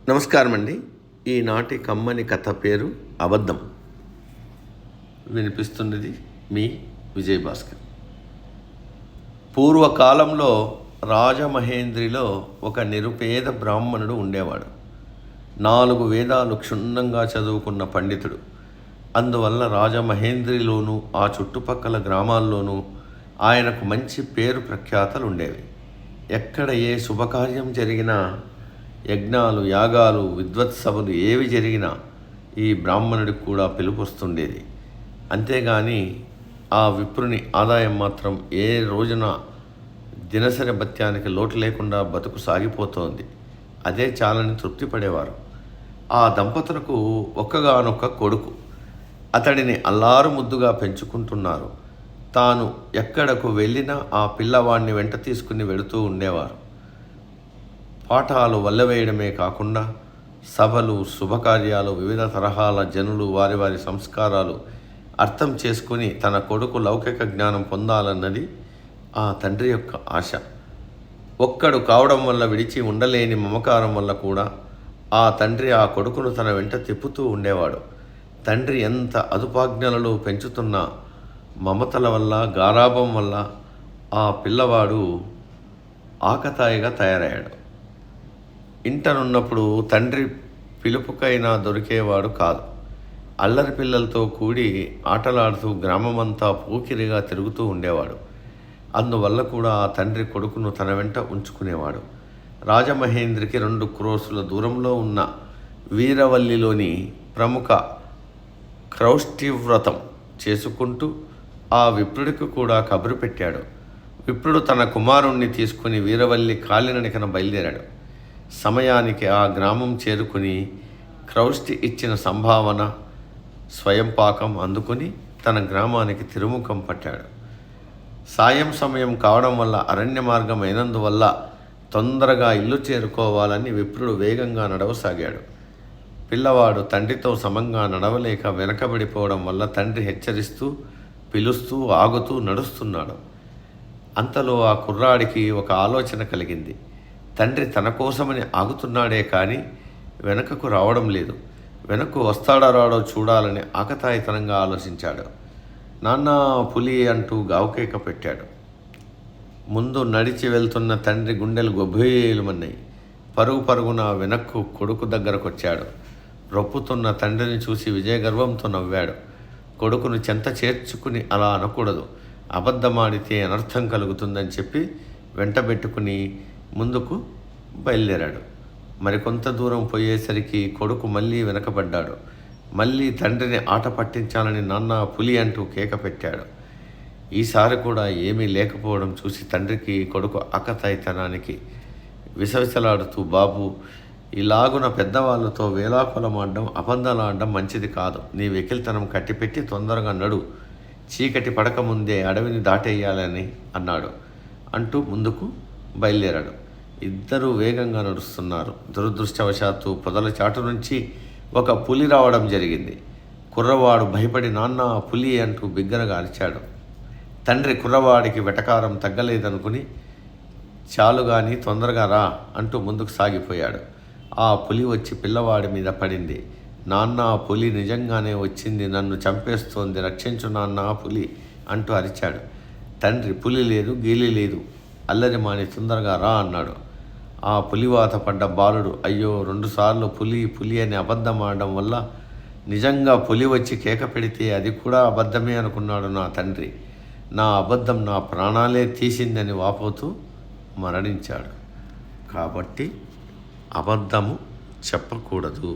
నమస్కారం అండి. ఈనాటి కమ్మని కథ పేరు అబద్ధం. వినిపిస్తున్నది మీ విజయభాస్కర్. పూర్వకాలంలో రాజమహేంద్రిలో ఒక నిరుపేద బ్రాహ్మణుడు ఉండేవాడు. 4 వేదాలు క్షుణ్ణంగా చదువుకున్న పండితుడు. అందువల్ల రాజమహేంద్రిలోనూ ఆ చుట్టుపక్కల గ్రామాల్లోనూ ఆయనకు మంచి పేరు ప్రఖ్యాతలు ఉండేవి. ఎక్కడ ఏ శుభకార్యం జరిగినా, యజ్ఞాలు, యాగాలు, విద్వత్సభలు ఏవి జరిగినా ఈ బ్రాహ్మణుడికి కూడా పిలుపు వస్తుండేది. అంతేగాని ఆ విప్రుని ఆదాయం మాత్రం ఏ రోజున దినసరి భత్యానికి లోటు లేకుండా బతుకు సాగిపోతోంది. అదే చాలని తృప్తి పడేవారు. ఆ దంపతులకు ఒక్కగానొక్క కొడుకు. అతడిని అల్లారు ముద్దుగా పెంచుకుంటున్నారు. తాను ఎక్కడకు వెళ్ళినా ఆ పిల్లవాడిని వెంట తీసుకుని వెళుతూ ఉండేవారు. పాఠాలు వల్లవేయడమే కాకుండా సభలు, శుభకార్యాలు, వివిధ తరహాల జనులు వారి వారి సంస్కారాలు అర్థం చేసుకుని తన కొడుకు లౌకిక జ్ఞానం పొందాలన్నది ఆ తండ్రి యొక్క ఆశ. ఒక్కడు కావడం వల్ల విడిచి ఉండలేని మమకారం వల్ల కూడా ఆ తండ్రి ఆ కొడుకును తన వెంట తిప్పుతూ ఉండేవాడు. తండ్రి ఎంత అదుపాజ్ఞలలో పెంచుతున్న మమతల వల్ల, గారాభం వల్ల ఆ పిల్లవాడు ఆకతాయిగా తయారయ్యాడు. ఇంటనున్నప్పుడు తండ్రి పిలుపుకైనా దొరికేవాడు కాదు. అల్లరి పిల్లలతో కూడి ఆటలాడుతూ గ్రామమంతా పోకిరిగా తిరుగుతూ ఉండేవాడు. అందువల్ల కూడా ఆ తండ్రి కొడుకును తన వెంట ఉంచుకునేవాడు. రాజమహేంద్రికి 2 క్రోసుల దూరంలో ఉన్న వీరవల్లిలోని ప్రముఖ క్రౌష్టివ్రతం చేసుకుంటూ ఆ విప్రుడికి కూడా కబురు పెట్టాడు. విప్రుడు తన కుమారుణ్ణి తీసుకుని వీరవల్లి కాలినడకన బయలుదేరాడు. సమయానికి ఆ గ్రామం చేరుకుని క్రౌష్టి ఇచ్చిన సంభావన, స్వయం పాకం అందుకుని తన గ్రామానికి తిరుముఖం పట్టాడు. సాయం సమయం కావడం వల్ల అరణ్య మార్గం అయినందువల్ల తొందరగా ఇల్లు చేరుకోవాలని విప్రుడు వేగంగా నడవసాగాడు. పిల్లవాడు తండ్రితో సమంగా నడవలేక వెనకబడిపోవడం వల్ల తండ్రి హెచ్చరిస్తూ, పిలుస్తూ, ఆగుతూ నడుస్తున్నాడు. అంతలో ఆ కుర్రాడికి ఒక ఆలోచన కలిగింది. తండ్రి తన కోసమని ఆగుతున్నాడే కానీ వెనకకు రావడం లేదు. వెనక్కు వస్తాడో రాడో చూడాలని ఆకతాయితనంగా ఆలోచించాడు. నాన్న పులి అంటూ గావుకేక పెట్టాడు. ముందు నడిచి వెళ్తున్న తండ్రి గుండెలు గొబ్బేలుమన్నాయి. పరుగు పరుగున వెనక్కు కొడుకు దగ్గరకు వచ్చాడు. రొప్పుతున్న తండ్రిని చూసి విజయగర్వంతో నవ్వాడు. కొడుకును చెంత చేర్చుకుని అలా అనకూడదు, అబద్ధమాడితే అనర్థం కలుగుతుందని చెప్పి వెంటబెట్టుకుని ముందుకు బయలుదేరాడు. మరికొంత దూరం పోయేసరికి కొడుకు మళ్ళీ వెనకబడ్డాడు. మళ్ళీ తండ్రిని ఆట పట్టించాలని నాన్న పులి అంటూ కేక పెట్టాడు. ఈసారి కూడా ఏమీ లేకపోవడం చూసి తండ్రికి కొడుకు ఆకతాయితనానికి విసవిసలాడుతూ, బాబు, ఇలాగున పెద్దవాళ్ళతో వేలాకులమాడడం, అబద్ధాలాడడం మంచిది కాదు. నీ వెకిల్తనం కట్టిపెట్టి తొందరగా నడు, చీకటి పడకముందే అడవిని దాటేయాలని అన్నాడు. అంటూ ముందుకు బయలుదేరాడు. ఇద్దరూ వేగంగా నడుస్తున్నారు. దురదృష్టవశాత్తు పొదల చాటు నుంచి ఒక పులి రావడం జరిగింది. కుర్రవాడు భయపడి నాన్న పులి అంటూ బిగ్గరగా అరిచాడు. తండ్రి కుర్రవాడికి వెటకారం తగ్గలేదనుకుని చాలుగాని తొందరగా రా అంటూ ముందుకు సాగిపోయాడు. ఆ పులి వచ్చి పిల్లవాడి మీద పడింది. నాన్న పులి నిజంగానే వచ్చింది, నన్ను చంపేస్తోంది, రక్షించు నాన్న పులి అంటూ అరిచాడు. తండ్రి పులి లేదు, గీలి లేదు, అల్లరి మాని తొందరగా రా అన్నాడు. ఆ పులివాత పడ్డ బాలుడు, అయ్యో, 2 సార్లు పులి పులి అని అబద్ధం ఆడడం వల్ల నిజంగా పులి వచ్చి కేక పెడితే అది కూడా అబద్ధమే అనుకున్నాడు నా తండ్రి. నా అబద్ధం నా ప్రాణాలే తీసిందని వాపోతూ మరణించాడు. కాబట్టి అబద్ధము చెప్పకూడదు.